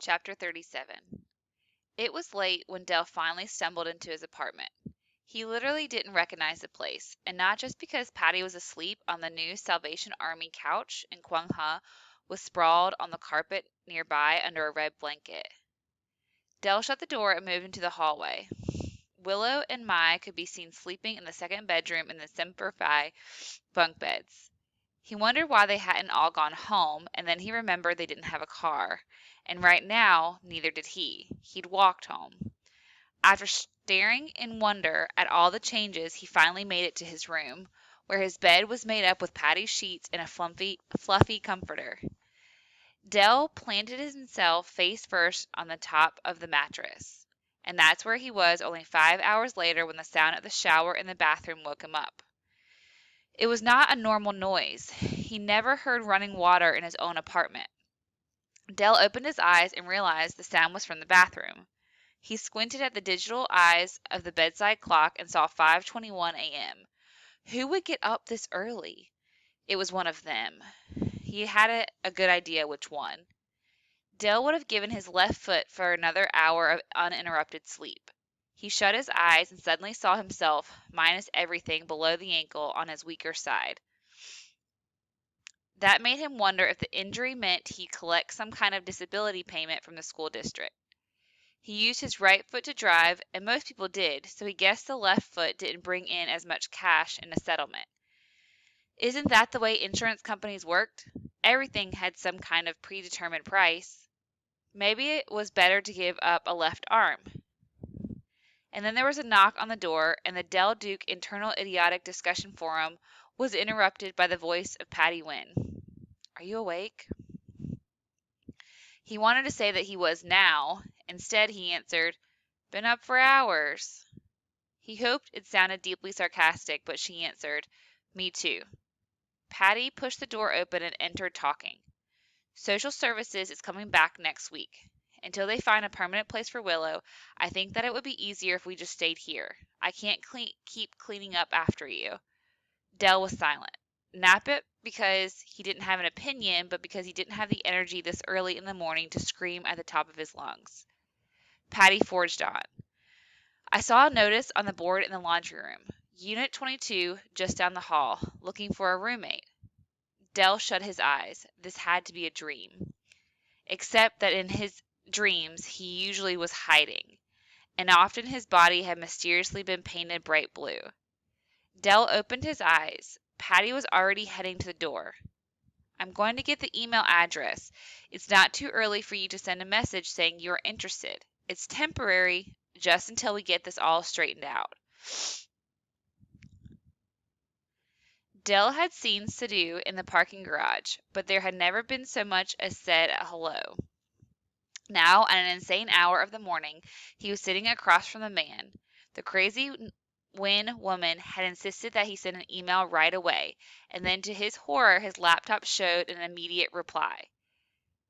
Chapter 37. It was late when Dell finally stumbled into his apartment. He literally didn't recognize the place, and not just because Patty was asleep on the new Salvation Army couch and Kwang Ha was sprawled on the carpet nearby under a red blanket. Dell shut the door and moved into the hallway. Willow and Mai could be seen sleeping in the second bedroom in the Semper Fi bunk beds. He wondered why they hadn't all gone home, and then he remembered they didn't have a car, and right now neither did he. He'd walked home. After staring in wonder at all the changes, he finally made it to his room, where his bed was made up with Patty's sheets and a fluffy comforter. Dell planted himself face first on the top of the mattress, and that's where he was only 5 hours later when the sound of the shower in the bathroom woke him up. It was not a normal noise. He never heard running water in his own apartment. Dell opened his eyes and realized the sound was from the bathroom. He squinted at the digital eyes of the bedside clock and saw 5:21 a.m. Who would get up this early? It was one of them. He had a good idea which one. Dell would have given his left foot for another hour of uninterrupted sleep. He shut his eyes and suddenly saw himself, minus everything below the ankle, on his weaker side. That made him wonder if the injury meant he'd collect some kind of disability payment from the school district. He used his right foot to drive, and most people did, so he guessed the left foot didn't bring in as much cash in a settlement. Isn't that the way insurance companies worked? Everything had some kind of predetermined price. Maybe it was better to give up a left arm. And then there was a knock on the door, and the Del Duke internal idiotic discussion forum was interrupted by the voice of Patty Wynne. "Are you awake?" He wanted to say that he was now. Instead, he answered, "Been up for hours." He hoped it sounded deeply sarcastic, but she answered, "Me too." Patty pushed the door open and entered talking. "Social services is coming back next week. Until they find a permanent place for Willow, I think that it would be easier if we just stayed here. I can't keep cleaning up after you." Dell was silent. Not because he didn't have an opinion, but because he didn't have the energy this early in the morning to scream at the top of his lungs. Patty forged on. "I saw a notice on the board in the laundry room. Unit 22, just down the hall, looking for a roommate." Dell shut his eyes. This had to be a dream. Except that in his dreams he usually was hiding, and often his body had mysteriously been painted bright blue. Dell opened his eyes. Patty was already heading to the door. "I'm going to get the email address. It's not too early for you to send a message saying you're interested. It's temporary, just until we get this all straightened out." Dell had seen Sadhu in the parking garage, but there had never been so much as said a hello. Now, at an insane hour of the morning, he was sitting across from the man. The crazy Wynne woman had insisted that he send an email right away, and then to his horror his laptop showed an immediate reply.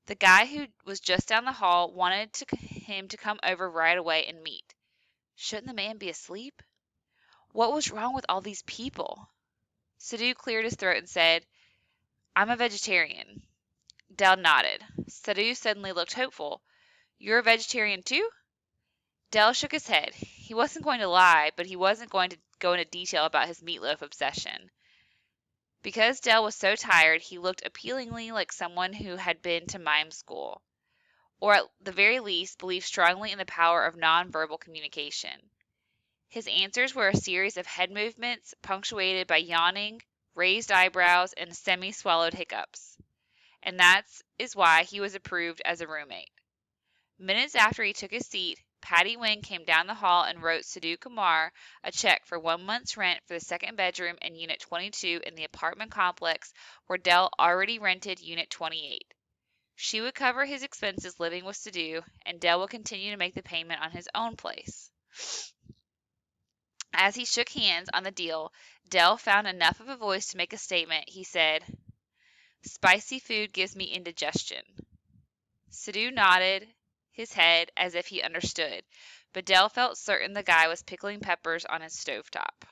The guy who was just down the hall wanted him to come over right away and meet. Shouldn't the man be asleep? What was wrong with all these people? Sadhu cleared his throat and said, "I'm a vegetarian." Dell nodded. Sadhu suddenly looked hopeful. "You're a vegetarian too?" Dell shook his head. He wasn't going to lie, but he wasn't going to go into detail about his meatloaf obsession. Because Dell was so tired, he looked appealingly like someone who had been to mime school, or at the very least believed strongly in the power of nonverbal communication. His answers were a series of head movements punctuated by yawning, raised eyebrows, and semi-swallowed hiccups. And that is why he was approved as a roommate. Minutes after he took his seat, Patty Wynne came down the hall and wrote Sadhu Kumar a check for 1 month's rent for the second bedroom in Unit 22 in the apartment complex where Dell already rented Unit 28. She would cover his expenses living with Sadhu, and Dell would continue to make the payment on his own place. As he shook hands on the deal, Dell found enough of a voice to make a statement. He said, "Spicy food gives me indigestion." Sadhu nodded his head as if he understood, but Dell felt certain the guy was pickling peppers on his stovetop.